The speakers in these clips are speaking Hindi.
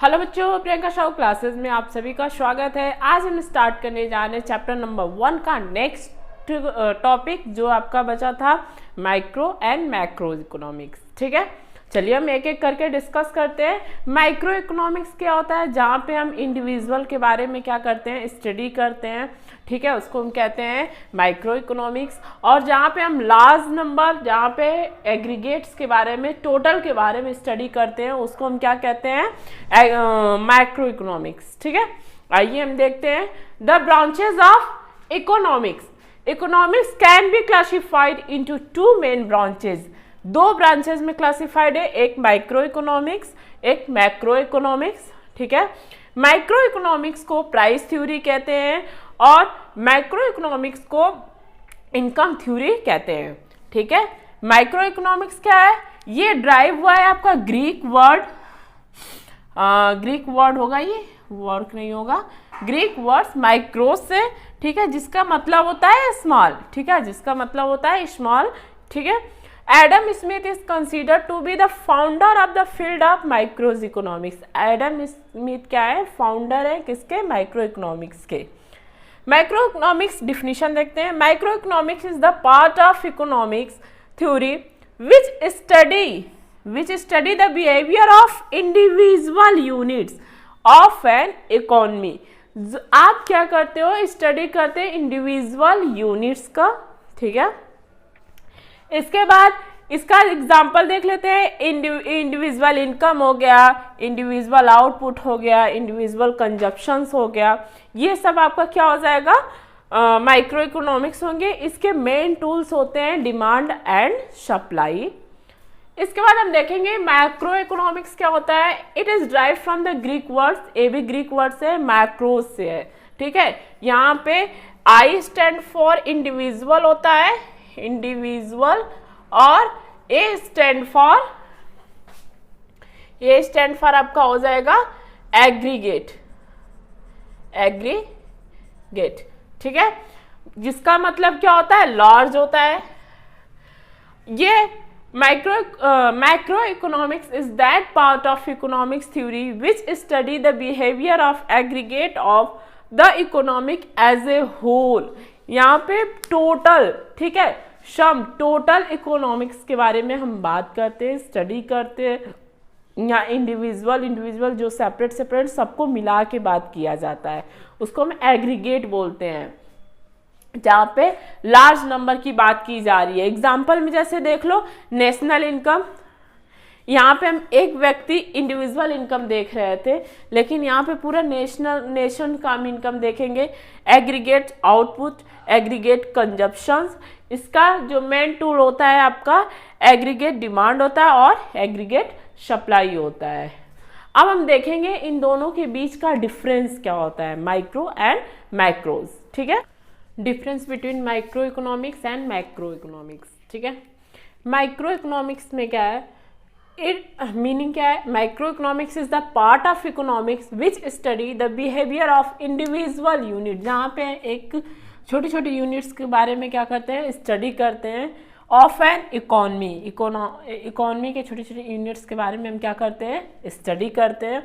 हेलो बच्चों, प्रियंका शाहू क्लासेस में आप सभी का स्वागत है। आज हम स्टार्ट करने जा रहे हैं चैप्टर नंबर 1 का नेक्स्ट टॉपिक जो आपका बचा था माइक्रो एंड मैक्रो इकोनॉमिक्स। ठीक है, चलिए हम एक एक करके डिस्कस करते हैं। माइक्रो इकोनॉमिक्स क्या होता है? जहाँ पे हम इंडिविजुअल के बारे में क्या करते हैं, स्टडी करते हैं। ठीक है, उसको हम कहते हैं माइक्रो इकोनॉमिक्स। और जहाँ पे हम लार्ज नंबर, जहाँ पे एग्रीगेट्स के बारे में, टोटल के बारे में स्टडी करते हैं, उसको हम क्या कहते हैं, मैक्रो इकोनॉमिक्स। ठीक है, आइए हम देखते हैं the branches of economics. Economics can be classified into two main branches. दो ब्रांचेस में क्लासिफाइड है, एक माइक्रो इकोनॉमिक्स, एक मैक्रो इकोनॉमिक्स। ठीक है, माइक्रो इकोनॉमिक्स को प्राइस थ्योरी कहते हैं और मैक्रो इकोनॉमिक्स को इनकम थ्योरी कहते हैं। ठीक है, माइक्रो इकोनॉमिक्स क्या है? ये ड्राइव हुआ है आपका ग्रीक वर्ड होगा, ये वर्क नहीं होगा, ग्रीक वर्ड माइक्रो से। ठीक है, जिसका मतलब होता है स्मॉल। ठीक है, जिसका मतलब होता है स्मॉल। ठीक है, Adam Smith is considered to be the founder of the field of micro economics. Adam Smith क्या है? फाउंडर है किसके? माइक्रो इकोनॉमिक्स के। माइक्रो इकोनॉमिक्स डिफिनीशन देखते हैं। Micro economics is the part of economics theory which study the behaviour of individual units of an economy. आप क्या करते हो? स्टडी करते हैं इंडिविजुअल यूनिट्स का। ठीक है, इसके बाद इसका एग्जाम्पल देख लेते हैं। इंडिविजुअल इनकम हो गया, इंडिविजुअल आउटपुट हो गया, इंडिविजुअल कंजप्शंस हो गया। ये सब आपका क्या हो जाएगा? माइक्रो इकोनॉमिक्स होंगे। इसके मेन टूल्स होते हैं डिमांड एंड सप्लाई। इसके बाद हम देखेंगे मैक्रो इकोनॉमिक्स क्या होता है। It is drive from the Greek words, ए भी ग्रीक वर्ड से, मैक्रोज से है। ठीक है, यहाँ पे आई स्टैंड फॉर इंडिविजुअल होता है, इंडिविजुअल, और ए स्टैंड फॉर आपका हो जाएगा एग्रीगेट। ठीक है, जिसका मतलब क्या होता है? लार्ज होता है। ये macro economics is that part of economics theory which study the behaviour of aggregate of the economic as a whole. यहाँ पे टोटल, ठीक है, सम टोटल इकोनॉमिक्स के बारे में हम बात करते हैं, स्टडी करते हैं। यहाँ इंडिविजुअल जो सेपरेट सबको मिला के बात किया जाता है, उसको हम एग्रीगेट बोलते हैं, जहाँ पे लार्ज नंबर की बात की जा रही है। एग्जाम्पल में जैसे देख लो, नेशनल इनकम। यहाँ पे हम एक व्यक्ति इंडिविजुअल इनकम देख रहे थे, लेकिन यहाँ पे पूरा नेशन का हम इनकम देखेंगे। Aggregate output, aggregate consumptions. इसका जो मेन टूल होता है आपका एग्रीगेट डिमांड होता है और एग्रीगेट सप्लाई होता है। अब हम देखेंगे इन दोनों के बीच का डिफरेंस क्या होता है, माइक्रो एंड मैक्रोज। ठीक है, difference between micro economics and macro economics. ठीक है, माइक्रो इकोनॉमिक्स में क्या है, मीनिंग क्या है? Micro economics is the part of economics which study the behaviour of individual unit. जहाँ पे एक छोटी छोटी यूनिट्स के बारे में क्या करते हैं, स्टडी करते हैं, ऑफ एन इकोनॉमी के छोटी छोटी यूनिट्स के बारे में हम क्या करते हैं, स्टडी करते हैं।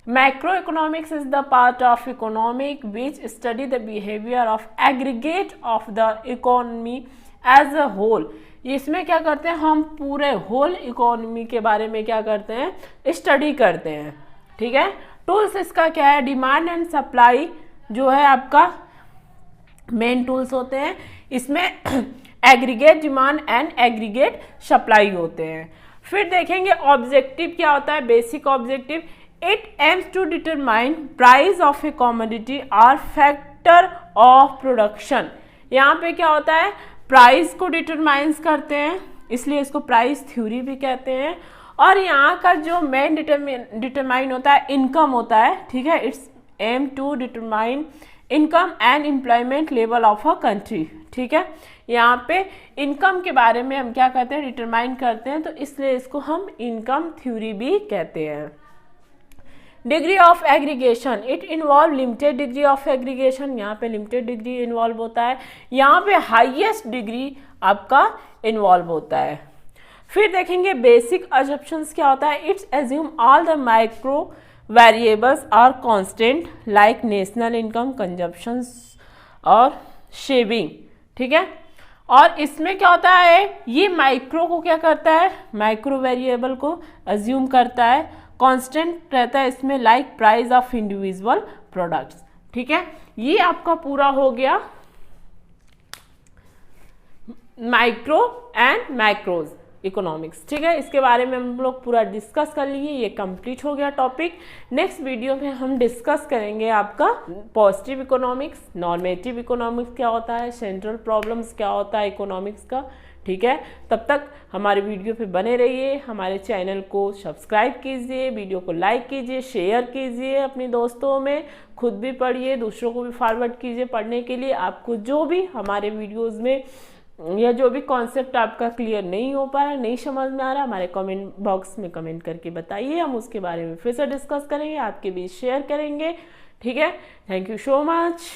Macro economics is the part of economic which study the behaviour of aggregate of the economy as a whole. इसमें क्या करते हैं, हम पूरे होल इकोनॉमी के बारे में क्या करते हैं, स्टडी करते हैं। ठीक है, टूल्स इसका क्या है? डिमांड एंड सप्लाई जो है आपका मेन टूल्स होते हैं। इसमें aggregate demand and aggregate supply होते हैं। फिर देखेंगे ऑब्जेक्टिव क्या होता है, basic objective. It aims to determine price of a commodity और फैक्टर ऑफ प्रोडक्शन। यहाँ पे क्या होता है, प्राइस को डिटरमाइंस करते हैं, इसलिए इसको प्राइस थ्योरी भी कहते हैं। और यहाँ का जो मेन डिटरमाइन होता है इनकम होता है। ठीक है, it's aim to determine income and employment level of a country. ठीक है, यहाँ पे इनकम के बारे में हम क्या करते हैं, डिटरमाइन करते हैं, तो इसलिए इसको हम इनकम थ्योरी भी कहते हैं। Degree of aggregation, it involve limited degree of aggregation. यहाँ पे लिमिटेड डिग्री इन्वॉल्व होता है, यहाँ पे हाईएस्ट डिग्री आपका इन्वॉल्व होता है। फिर देखेंगे बेसिक अजम्पशंस क्या होता है। It's assume all the variables are constant like national income, consumption और शेविंग, ठीक है। और इसमें क्या होता है, ये माइक्रो को क्या करता है, माइक्रो वेरिएबल को अज्यूम करता है, कांस्टेंट रहता है इसमें like price of individual products, ठीक है। ये आपका पूरा हो गया माइक्रो एंड मैक्रोज इकोनॉमिक्स, ठीक है। इसके बारे में हम लोग पूरा डिस्कस कर लिए, ये कंप्लीट हो गया टॉपिक। नेक्स्ट वीडियो में हम डिस्कस करेंगे आपका पॉजिटिव इकोनॉमिक्स, नॉर्मेटिव इकोनॉमिक्स क्या होता है, सेंट्रल प्रॉब्लम्स क्या होता है इकोनॉमिक्स का, ठीक है। तब तक हमारे वीडियो पे बने रहिए, हमारे चैनल को सब्सक्राइब कीजिए, वीडियो को लाइक कीजिए, शेयर कीजिए अपने दोस्तों में, खुद भी पढ़िए, दूसरों को भी फॉरवर्ड कीजिए पढ़ने के लिए। आपको जो भी हमारे वीडियोज़ में या जो भी कॉन्सेप्ट आपका क्लियर नहीं हो पा रहा, नहीं समझ में आ रहा, हमारे कमेंट बॉक्स में कमेंट करके बताइए, हम उसके बारे में फिर से डिस्कस करेंगे, आपके बीच शेयर करेंगे, ठीक है। Thank you so much.